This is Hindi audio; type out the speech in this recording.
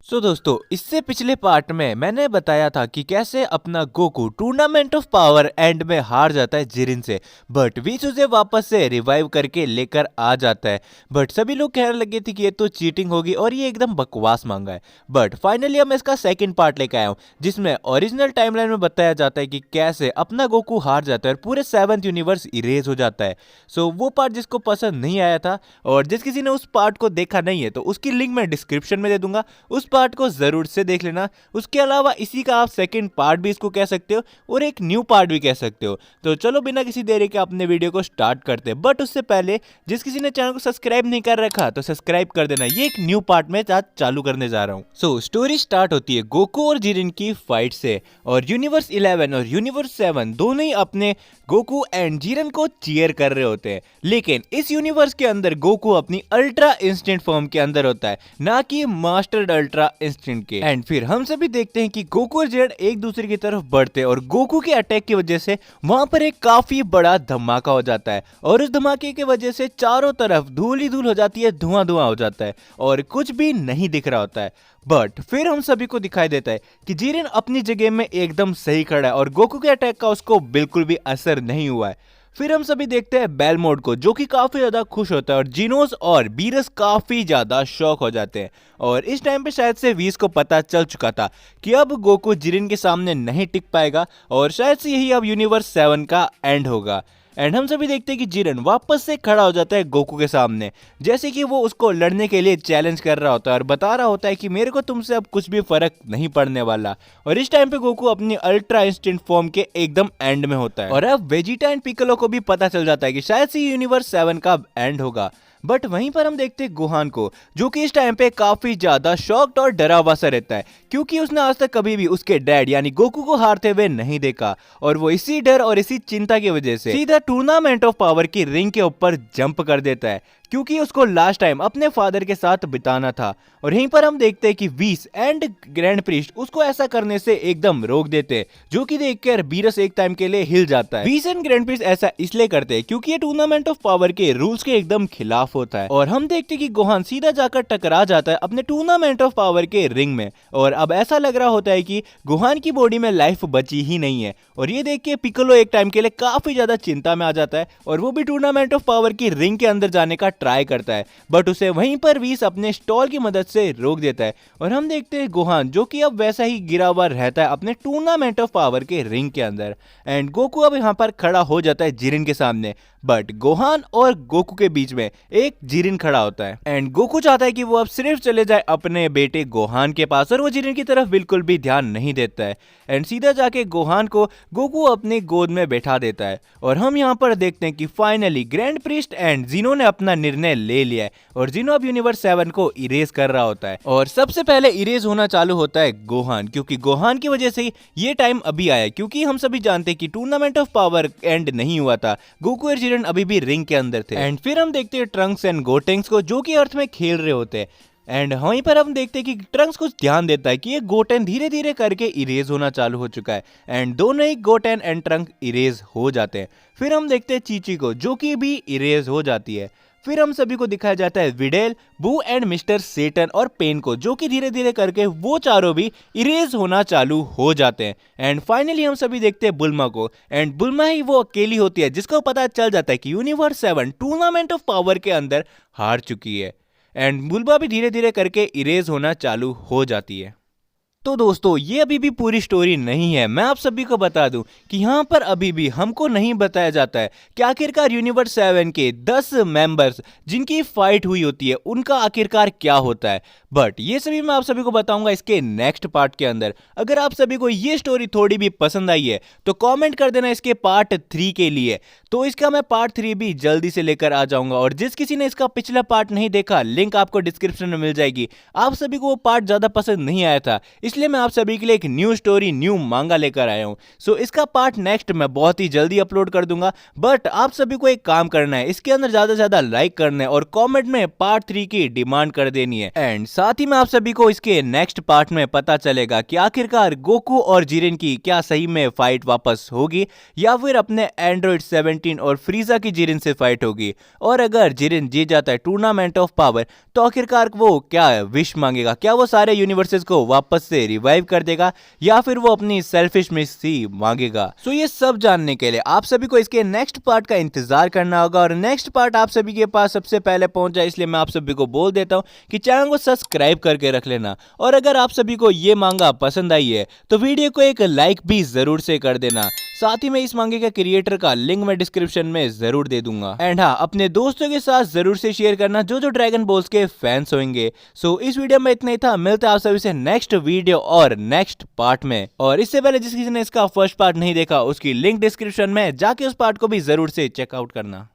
दोस्तों इससे पिछले पार्ट में मैंने बताया था कि कैसे अपना Goku tournament of power and में हार जाता है जिरिन से, बट विच उसे वापस से रिवाइव करके लेकर आ जाता है। बट सभी लोग कहने लगे थे कि ये तो चीटिंग होगी और ये एकदम बकवास मांगा है। बट फाइनली मैं इसका सेकंड पार्ट लेकर आया हूँ जिसमें ओरिजिनल टाइमलाइन में बताया जाता है कि कैसे अपना गोकू हार जाता है और पूरे 7th यूनिवर्स इरेज हो जाता है। वो पार्ट जिसको पसंद नहीं आया था और जिस किसी ने उस पार्ट को देखा नहीं है तो उसकी लिंक मैं डिस्क्रिप्शन में दे दूंगा, उस पार्ट को जरूर से देख लेना। उसके अलावा इसी का आप सेकंड पार्ट भी इसको कह सकते हो और एक न्यू पार्ट भी कह सकते हो। तो चलो बिना किसी देरी के अपने वीडियो को स्टार्ट करते हैं। बट उससे पहले जिस किसी ने चैनल को सब्सक्राइब नहीं कर रखा तो सब्सक्राइब कर देना। ये एक न्यू पार्ट में आज चालू करने जा रहा हूँ। स्टोरी स्टार्ट होती है गोकू और जिरिन की फाइट से और यूनिवर्स 11 और यूनिवर्स 7 दोनों ही अपने गोकू एंड जिरन को चीयर कर रहे होते हैं। लेकिन इस यूनिवर्स के अंदर गोकू अपनी अल्ट्रा इंस्टेंट फॉर्म के अंदर होता है, ना कि मास्टर्ड अल्ट्रा इंस्टेंट के। एंड फिर हम सभी देखते हैं कि गोकू और जिरन एक दूसरे की तरफ बढ़ते हैं और गोकू के अटैक की वजह से वहां पर एक काफी बड़ा धमाका हो जाता है और उस धमाके की वजह से चारों तरफ धूल ही धूल हो जाती है, धुआं धुआं हो जाता है और कुछ भी नहीं दिख रहा होता है। बट फिर हम सभी को दिखाई देता है कि जिरिन अपनी जगह में एकदम सही खड़ा है और गोकू के अटैक का उसको बिल्कुल भी असर नहीं हुआ है। फिर हम सभी देखते हैं बेलमोड को जो कि काफी ज्यादा खुश होता है और जीनोस और बीरस काफी ज्यादा शॉक हो जाते हैं। और इस टाइम पे शायद से वीस को पता चल चुका था कि अब गोकू जिरिन के सामने नहीं टिक पाएगा और शायद से यही अब यूनिवर्स 7 का एंड होगा। एंड हम सभी देखते हैं कि जिरन वापस से खड़ा हो जाता है गोकू के सामने, जैसे कि वो उसको लड़ने के लिए चैलेंज कर रहा होता है और बता रहा होता है कि मेरे को तुमसे अब कुछ भी फर्क नहीं पड़ने वाला। और इस टाइम पे गोकू अपनी अल्ट्रा इंस्टेंट फॉर्म के एकदम एंड में होता है और अब वेजिटा एंड पिक्कोलो को भी पता चल जाता है कि शायद से यूनिवर्स 7 का एंड होगा। बट वहीं पर हम देखते हैं गोहान को जो कि इस टाइम पे काफी ज्यादा शॉक्ड और डरा हुआ सा रहता है क्योंकि उसने आज तक कभी भी उसके डैड यानी गोकू को हारते हुए नहीं देखा और वो इसी डर और इसी चिंता की वजह से सीधा टूर्नामेंट ऑफ पावर की रिंग के ऊपर जंप कर देता है क्योंकि उसको लास्ट टाइम अपने फादर के साथ बिताना था। और यहीं पर हम देखते हैं कि वीस एंड ग्रैंड प्रीस्ट उसको ऐसा करने से एकदम रोक देते हैं, जो कि देखकर बीरस एक टाइम के लिए हिल जाता है। वीस एंड ग्रैंड प्रीस्ट ऐसा इसलिए करते हैं क्योंकि ये टूर्नामेंट ऑफ पावर के रूल्स के एकदम खिलाफ होता है। और हम देखते हैं कि गोहान सीधा जाकर टकरा जाता है अपने टूर्नामेंट ऑफ पावर के रिंग में और अब ऐसा लग रहा होता है कि गोहान की बॉडी में लाइफ बची ही नहीं है। और ये देख के पिक्कोलो एक टाइम के लिए काफी ज्यादा चिंता में आ जाता है और वो भी टूर्नामेंट ऑफ पावर की रिंग के अंदर जाने का ट्राई करता है, बट उसे वहीं पर वीस अपने स्टॉल की मदद से रोक देता है। और हम देखते हैं गोहान जो कि अब वैसा ही गिरा हुआ रहता है अपने टूर्नामेंट ऑफ पावर के रिंग के अंदर। एंड गोकू अब यहाँ पर खड़ा हो जाता है जिरिन के सामने, बट गोहान और गोकू के बीच में एक जिरिन खड़ा होता है। एंड गोकू चाहता है कि वो अब सिर्फ चले जाए अपने बेटे गोहान के पास और वो जिरिन की तरफ बिल्कुल भी ध्यान नहीं देता है एंड सीधा जाके गोहान को गोकू अपनी गोद में बैठा देता है। और हम यहाँ पर देखते हैं कि फाइनली ग्रैंड प्रीस्ट एंड जिनो ने अपना निर्णय ले लिया है और जिनो अब यूनिवर्स 7 को इरेज कर रहा होता है। और सबसे पहले इरेज होना चालू होता है गोहान, क्योंकि गोहान की वजह से ये टाइम अभी आया, क्योंकि हम सभी जानते हैं कि टूर्नामेंट ऑफ पावर एंड नहीं हुआ था, गोकू और जिरन अभी भी रिंग के अंदर थे। एंड फिर हम देखते हैं ट्रंक्स एंड गोटेंक्स को जो कि अर्थ में खेल रहे होते हैं। एंड वहीं पर हम देखते हैं कि ट्रंक्स कुछ ध्यान देता है कि ये गोटेन धीरे धीरे करके इरेज होना चालू हो चुका है एंड दोनों ही गोटेन एंड ट्रंक इरेज हो जाते हैं। फिर हम देखते हैं चीची को जो कि भी इरेज हो जाती है। फिर हम सभी को दिखाया जाता है विडेल, बू एंड मिस्टर सेटन और पेन को, जो कि धीरे धीरे करके वो चारों भी इरेज होना चालू हो जाते हैं। एंड फाइनली हम सभी देखते हैं बुल्मा को एंड बुल्मा ही वो अकेली होती है जिसको पता चल जाता है कि यूनिवर्स 7 टूर्नामेंट ऑफ पावर के अंदर हार चुकी है एंड बुल्मा भी धीरे धीरे करके इरेज होना चालू हो जाती है। तो दोस्तों ये अभी भी पूरी स्टोरी नहीं है, मैं आप सभी को बता दूं कि यहाँ पर अभी भी हमको नहीं बताया जाता है कि आखिरकार यूनिवर्स 7 के 10 मेंबर्स जिनकी फाइट हुई होती है उनका आखिरकार क्या होता है। बट ये सभी मैं आप सभी को बताऊंगा इसके नेक्स्ट पार्ट के अंदर। अगर आप सभी को ये स्टोरी थोड़ी भी पसंद आई है तो कमेंट कर देना इसके पार्ट 3 के लिए, तो इसका मैं पार्ट 3 भी जल्दी से लेकर आ जाऊंगा। और जिस किसी ने इसका पिछला पार्ट नहीं देखा लिंक आपको डिस्क्रिप्शन में मिल जाएगी। आप सभी को वो पार्ट ज्यादा पसंद नहीं आया था इसलिए मैं आप सभी के लिए एक न्यू स्टोरी, न्यू मांगा लेकर आया हूँ। सो इसका पार्ट नेक्स्ट मैं बहुत ही जल्दी अपलोड कर दूंगा, बट आप सभी को एक काम करना है, इसके अंदर ज्यादा से ज्यादा लाइक करना है और कमेंट में पार्ट 3 की डिमांड कर देनी है। एंड साथ ही में आप सभी को इसके नेक्स्ट पार्ट में पता चलेगा कि आखिरकार गोकू और जिरिन की क्या सही में फाइट वापस होगी या फिर अपने एंड्रॉइड 17 और फ्रीजा की जिरिन से फाइट होगी। और अगर जिरिन जीत जाता है टूर्नामेंट ऑफ पावर तो आखिरकार वो क्या विश मांगेगा, क्या वो सारे यूनिवर्सेस को वापस से रिवाइव कर देगा या फिर वो अपनी सेल्फिश विश ही मांगेगा। सो ये सब जानने के लिए आप सभी को इसके नेक्स्ट पार्ट का इंतजार करना होगा और नेक्स्ट पार्ट आप सभी के पास सबसे पहले पहुंच जाए, इसलिए मैं आप सभी को बोल देता हूं कि चैनल को सब्सक्राइब करके रख लेना। और अगर आप सभी को ये मांगा पसंद आई है तो वीडियो को एक लाइक भी जरूर से कर देना। साथ ही मैं इस मांगे के क्रिएटर का लिंक मैं डिस्क्रिप्शन में जरूर दे दूंगा। एंड हाँ, अपने दोस्तों के साथ जरूर से शेयर करना जो जो ड्रैगन बॉल्स के फैंस होंगे। सो इस वीडियो में इतना ही था, मिलते हैं आप सभी से नेक्स्ट वीडियो और नेक्स्ट पार्ट में। और इससे पहले जिस किसी ने इसका फर्स्ट पार्ट नहीं देखा उसकी लिंक डिस्क्रिप्शन में जाके उस पार्ट को भी जरूर से चेकआउट करना।